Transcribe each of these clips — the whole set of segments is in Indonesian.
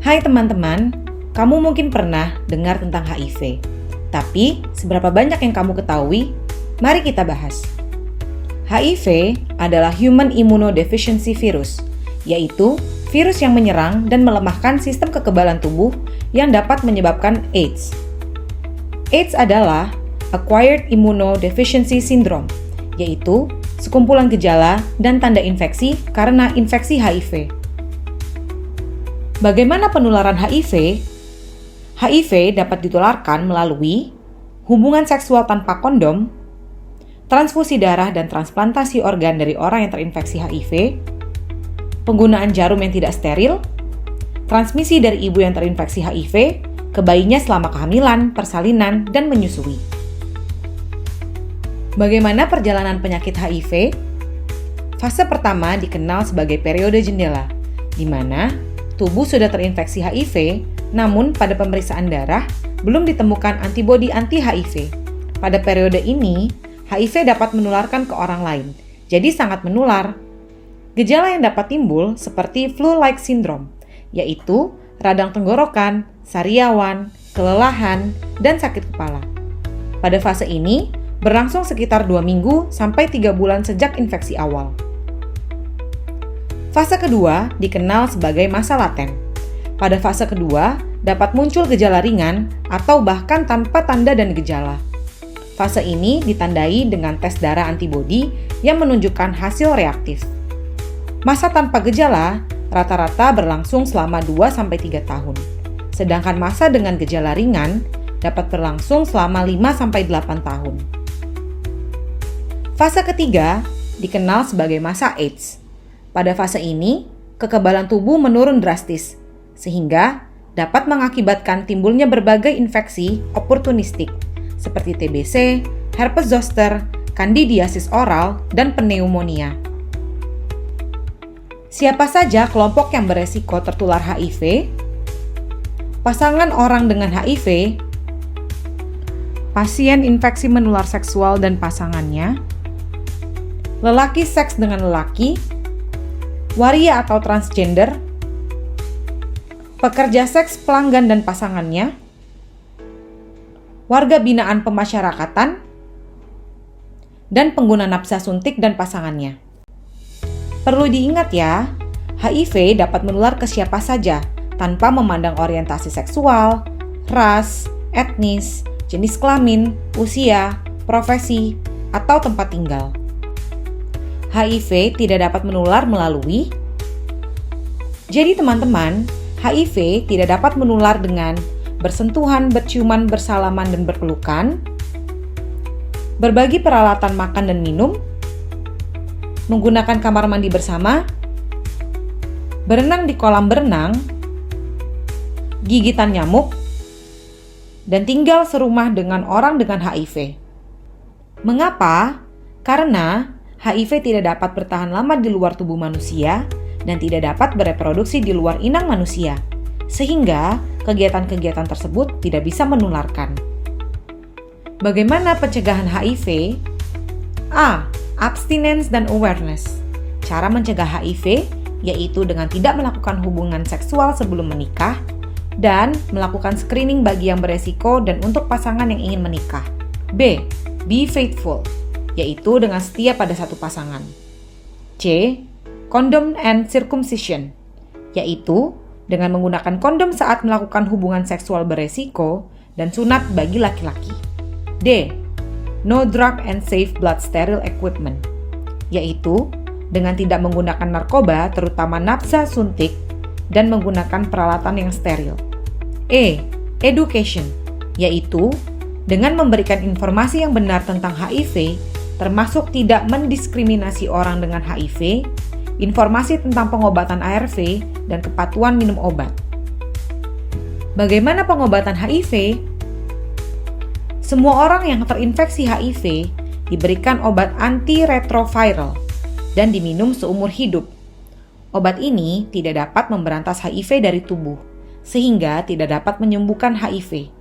Hai teman-teman, kamu mungkin pernah dengar tentang HIV. Tapi, seberapa banyak yang kamu ketahui? Mari kita bahas. HIV adalah Human Immunodeficiency Virus, yaitu virus yang menyerang dan melemahkan sistem kekebalan tubuh yang dapat menyebabkan AIDS. AIDS adalah Acquired Immunodeficiency Syndrome, yaitu sekumpulan gejala dan tanda infeksi karena infeksi HIV. Bagaimana penularan HIV? HIV dapat ditularkan melalui hubungan seksual tanpa kondom, transfusi darah dan transplantasi organ dari orang yang terinfeksi HIV, penggunaan jarum yang tidak steril, transmisi dari ibu yang terinfeksi HIV ke bayinya selama kehamilan, persalinan, dan menyusui. Bagaimana perjalanan penyakit HIV? Fase pertama dikenal sebagai periode jendela, di mana tubuh sudah terinfeksi HIV, namun pada pemeriksaan darah belum ditemukan antibodi anti-HIV. Pada periode ini, HIV dapat menularkan ke orang lain, jadi sangat menular. Gejala yang dapat timbul seperti flu-like syndrome, yaitu radang tenggorokan, sariawan, kelelahan, dan sakit kepala. Pada fase ini, berlangsung sekitar 2 minggu sampai 3 bulan sejak infeksi awal. Fase kedua dikenal sebagai masa laten. Pada fase kedua, dapat muncul gejala ringan atau bahkan tanpa tanda dan gejala. Fase ini ditandai dengan tes darah antibodi yang menunjukkan hasil reaktif. Masa tanpa gejala rata-rata berlangsung selama 2-3 tahun. Sedangkan masa dengan gejala ringan dapat berlangsung selama 5-8 tahun. Fase ketiga dikenal sebagai masa AIDS. Pada fase ini, kekebalan tubuh menurun drastis, sehingga dapat mengakibatkan timbulnya berbagai infeksi oportunistik, seperti TBC, herpes zoster, kandidiasis oral, dan pneumonia. Siapa saja kelompok yang beresiko tertular HIV? Pasangan orang dengan HIV, pasien infeksi menular seksual dan pasangannya, lelaki seks dengan lelaki, waria atau transgender, pekerja seks pelanggan dan pasangannya, warga binaan pemasyarakatan, dan pengguna nafsa suntik dan pasangannya. Perlu diingat ya, HIV dapat menular ke siapa saja tanpa memandang orientasi seksual, ras, etnis, jenis kelamin, usia, profesi, atau tempat tinggal. HIV tidak dapat menular melalui. Jadi teman-teman, HIV tidak dapat menular dengan bersentuhan, berciuman, bersalaman, dan berpelukan, berbagi peralatan makan dan minum, menggunakan kamar mandi bersama, berenang di kolam berenang, gigitan nyamuk, dan tinggal serumah dengan orang dengan HIV. Mengapa? Karena HIV tidak dapat bertahan lama di luar tubuh manusia dan tidak dapat bereproduksi di luar inang manusia, sehingga kegiatan-kegiatan tersebut tidak bisa menularkan. Bagaimana pencegahan HIV? A. Abstinence dan awareness. Cara mencegah HIV yaitu dengan tidak melakukan hubungan seksual sebelum menikah dan melakukan screening bagi yang beresiko dan untuk pasangan yang ingin menikah. B. Be faithful, yaitu dengan setia pada satu pasangan. C. Condom and circumcision, yaitu dengan menggunakan kondom saat melakukan hubungan seksual beresiko dan sunat bagi laki-laki. D. No drug and safe blood sterile equipment, yaitu dengan tidak menggunakan narkoba terutama nafsa suntik dan menggunakan peralatan yang steril. E. Education, yaitu dengan memberikan informasi yang benar tentang HIV, termasuk tidak mendiskriminasi orang dengan HIV, informasi tentang pengobatan ARV, dan kepatuhan minum obat. Bagaimana pengobatan HIV? Semua orang yang terinfeksi HIV diberikan obat antiretroviral dan diminum seumur hidup. Obat ini tidak dapat memberantas HIV dari tubuh, sehingga tidak dapat menyembuhkan HIV.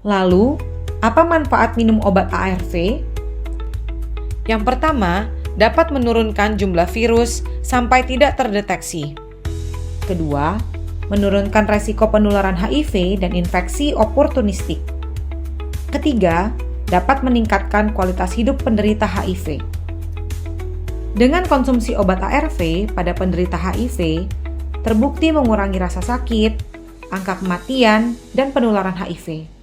Lalu, apa manfaat minum obat ARV? Yang pertama, dapat menurunkan jumlah virus sampai tidak terdeteksi. Kedua, menurunkan resiko penularan HIV dan infeksi oportunistik. Ketiga, dapat meningkatkan kualitas hidup penderita HIV. Dengan konsumsi obat ARV pada penderita HIV, terbukti mengurangi rasa sakit, angka kematian, dan penularan HIV.